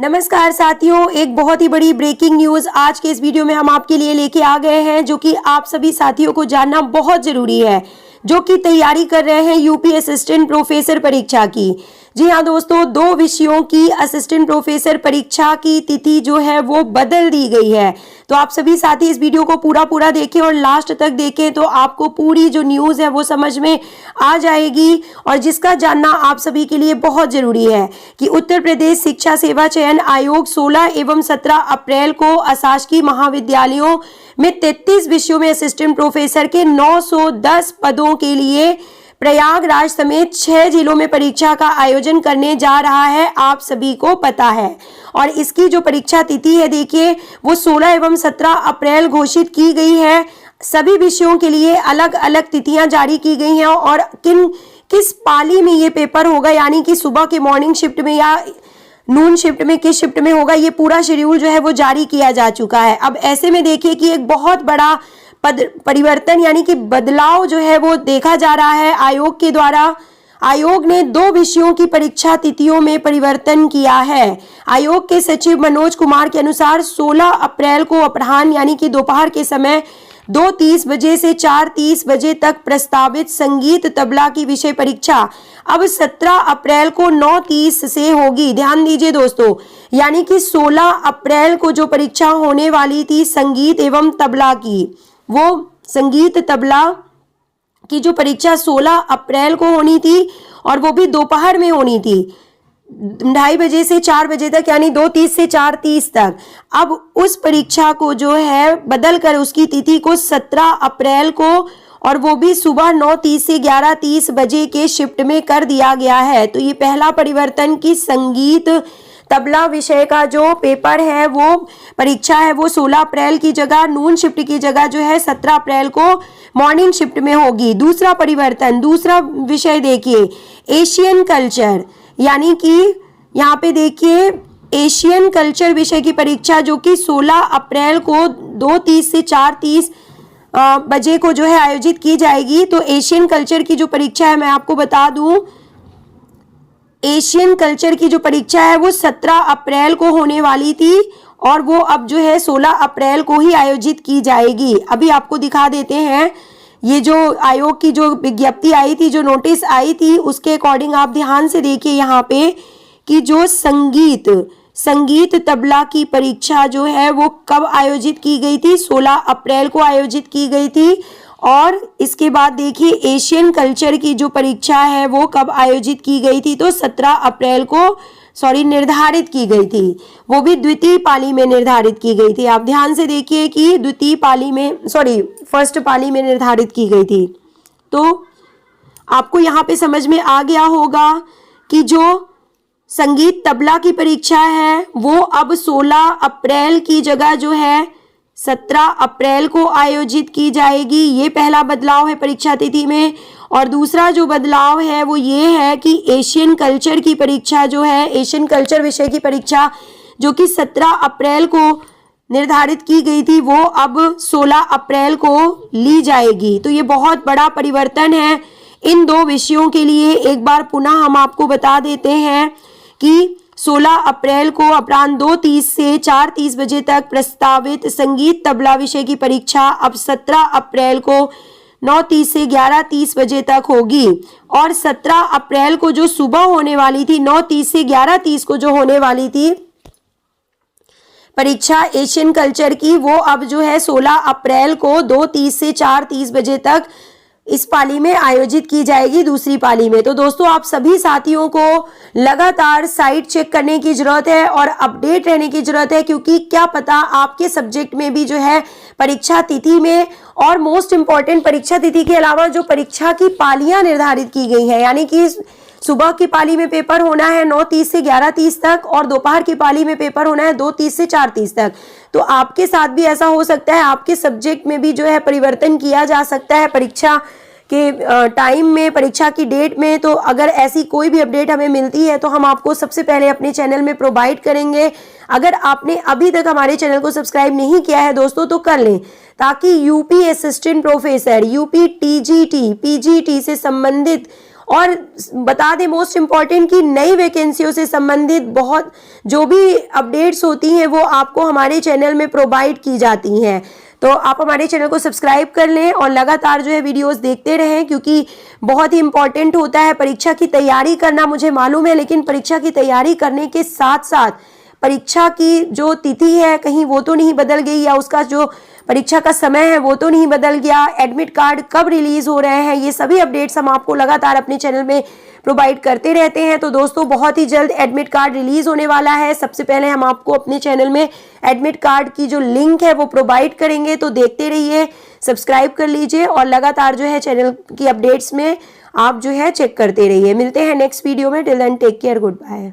नमस्कार साथियों, एक बहुत ही बड़ी ब्रेकिंग न्यूज आज के इस वीडियो में हम आपके लिए लेके आ गए हैं, जो कि आप सभी साथियों को जानना बहुत जरूरी है, जो कि तैयारी कर रहे हैं यूपी असिस्टेंट प्रोफेसर परीक्षा की। जी हाँ दोस्तों, 2 विषयों की असिस्टेंट प्रोफेसर परीक्षा की तिथि जो है वो बदल दी गई है। तो आप सभी साथी इस वीडियो को पूरा देखें और लास्ट तक देखें, तो आपको पूरी जो न्यूज है वो समझ में आ जाएगी। और जिसका जानना आप सभी के लिए बहुत जरूरी है कि उत्तर प्रदेश शिक्षा सेवा चयन आयोग 16 एवं 17 अप्रैल को अशासकीय महाविद्यालयों में 33 विषयों में असिस्टेंट प्रोफेसर के 910 पदों के लिए प्रयागराज समेत 6 जिलों में परीक्षा का आयोजन करने जा रहा है, आप सभी को पता है। और इसकी जो परीक्षा तिथि है देखिए, वो 16 एवं 17 अप्रैल घोषित की गई है। सभी विषयों के लिए अलग अलग तिथियां जारी की गई हैं और किस पाली में ये पेपर होगा, यानी कि सुबह के मॉर्निंग शिफ्ट में या नून शिफ्ट में, किस शिफ्ट में होगा, ये पूरा शेड्यूल जो है वो जारी किया जा चुका है। अब ऐसे में देखिए कि एक बहुत बड़ा परिवर्तन यानी कि बदलाव जो है वो देखा जा रहा है आयोग के द्वारा। आयोग ने 2 विषयों की परीक्षा तिथियों में परिवर्तन किया है। आयोग के सचिव मनोज कुमार के अनुसार 16 अप्रैल को अपराह्न यानी कि दोपहर के समय 2:30 बजे से 4:30 बजे तक प्रस्तावित संगीत तबला की विषय परीक्षा अब 17 अप्रैल को 9:30 से होगी। ध्यान दीजिए दोस्तों, यानी कि 16 अप्रैल को जो परीक्षा होने वाली थी संगीत एवं तबला की, वो संगीत तबला की जो परीक्षा 16 अप्रैल को होनी थी और वो भी दोपहर में होनी थी, 2:30 बजे से 4 बजे तक, यानी 2:30 से 4:30 तक। अब उस परीक्षा को जो है बदल कर उसकी तिथि को 17 अप्रैल को और वो भी सुबह 9:30 से 11:30 बजे के शिफ्ट में कर दिया गया है। तो ये पहला परिवर्तन की संगीत तबला विषय का जो पेपर है, वो परीक्षा है, वो 16 अप्रैल की जगह नून शिफ्ट की जगह जो है 17 अप्रैल को मॉर्निंग शिफ्ट में होगी। दूसरा परिवर्तन, दूसरा विषय देखिए एशियन कल्चर, यानी कि यहाँ पे देखिए एशियन कल्चर विषय की परीक्षा जो कि 16 अप्रैल को 2:30 से 4:30 बजे को जो है आयोजित की जाएगी। तो एशियन कल्चर की जो परीक्षा है, मैं आपको बता दूं, एशियन कल्चर की जो परीक्षा है वो 17 अप्रैल को होने वाली थी और वो अब जो है 16 अप्रैल को ही आयोजित की जाएगी। अभी आपको दिखा देते हैं, ये जो आयोग की जो विज्ञप्ति आई थी, जो नोटिस आई थी, उसके अकॉर्डिंग आप ध्यान से देखिए यहाँ पे कि जो संगीत तबला की परीक्षा जो है वो कब आयोजित की गई थी, 16 अप्रैल को आयोजित की गई थी। और इसके बाद देखिए एशियन कल्चर की जो परीक्षा है वो कब आयोजित की गई थी, तो 17 अप्रैल को निर्धारित की गई थी, वो भी द्वितीय पाली में निर्धारित की गई थी। आप ध्यान से देखिए कि फर्स्ट पाली में निर्धारित की गई थी। तो आपको यहाँ पे समझ में आ गया होगा कि जो संगीत तबला की परीक्षा है वो अब 16 अप्रैल की जगह जो है 17 अप्रैल को आयोजित की जाएगी। ये पहला बदलाव है परीक्षा तिथि में। और दूसरा जो बदलाव है वो ये है कि एशियन कल्चर की परीक्षा जो है, एशियन कल्चर विषय की परीक्षा जो कि 17 अप्रैल को निर्धारित की गई थी, वो अब 16 अप्रैल को ली जाएगी। तो ये बहुत बड़ा परिवर्तन है इन 2 विषयों के लिए। एक बार पुनः हम आपको बता देते हैं कि 16 अप्रैल को अपराह्न 2:30 से 4:30 बजे तक प्रस्तावित संगीत तबला विषय की परीक्षा अब 17 अप्रैल को 9:30 से 11:30 बजे तक होगी। और 17 अप्रैल को जो सुबह होने वाली थी, 9:30 से 11:30 को जो होने वाली थी परीक्षा एशियन कल्चर की, वो अब जो है 16 अप्रैल को 2:30 से 4:30 बजे तक इस पाली में आयोजित की जाएगी, दूसरी पाली में। तो दोस्तों, आप सभी साथियों को लगातार साइट चेक करने की जरूरत है और अपडेट रहने की जरूरत है, क्योंकि क्या पता आपके सब्जेक्ट में भी जो है परीक्षा तिथि में, और मोस्ट इंपॉर्टेंट परीक्षा तिथि के अलावा जो परीक्षा की पालियां निर्धारित की गई हैं, यानी कि सुबह की पाली में पेपर होना है 9:30 से 11:30 तक और दोपहर की पाली में पेपर होना है 2:30 से 4:30 तक। तो आपके साथ भी ऐसा हो सकता है, आपके सब्जेक्ट में भी जो है परिवर्तन किया जा सकता है परीक्षा के टाइम में, परीक्षा की डेट में। तो अगर ऐसी कोई भी अपडेट हमें मिलती है तो हम आपको सबसे पहले अपने चैनल में प्रोवाइड करेंगे। अगर आपने अभी तक हमारे चैनल को सब्सक्राइब नहीं किया है दोस्तों तो कर लें, ताकि UP assistant professor, UP TGT, PGT से संबंधित और बता दें मोस्ट इम्पॉर्टेंट कि नई वैकेंसियों से संबंधित बहुत जो भी अपडेट्स होती हैं वो आपको हमारे चैनल में प्रोवाइड की जाती हैं। तो आप हमारे चैनल को सब्सक्राइब कर लें और लगातार जो है वीडियोस देखते रहें, क्योंकि बहुत ही इंपॉर्टेंट होता है। परीक्षा की तैयारी करना मुझे मालूम है, लेकिन परीक्षा की तैयारी करने के साथ साथ परीक्षा की जो तिथि है कहीं वो तो नहीं बदल गई, या उसका जो परीक्षा का समय है वो तो नहीं बदल गया, एडमिट कार्ड कब रिलीज हो रहे हैं, ये सभी अपडेट्स हम आपको लगातार अपने चैनल में प्रोवाइड करते रहते हैं। तो दोस्तों बहुत ही जल्द एडमिट कार्ड रिलीज होने वाला है। सबसे पहले हम आपको अपने चैनल में एडमिट कार्ड की जो लिंक है वो प्रोवाइड करेंगे, तो देखते रहिए, सब्सक्राइब कर लीजिए और लगातार जो है चैनल की अपडेट्स में आप जो है चेक करते रहिए। मिलते हैं नेक्स्ट वीडियो में। Till then take care, good bye.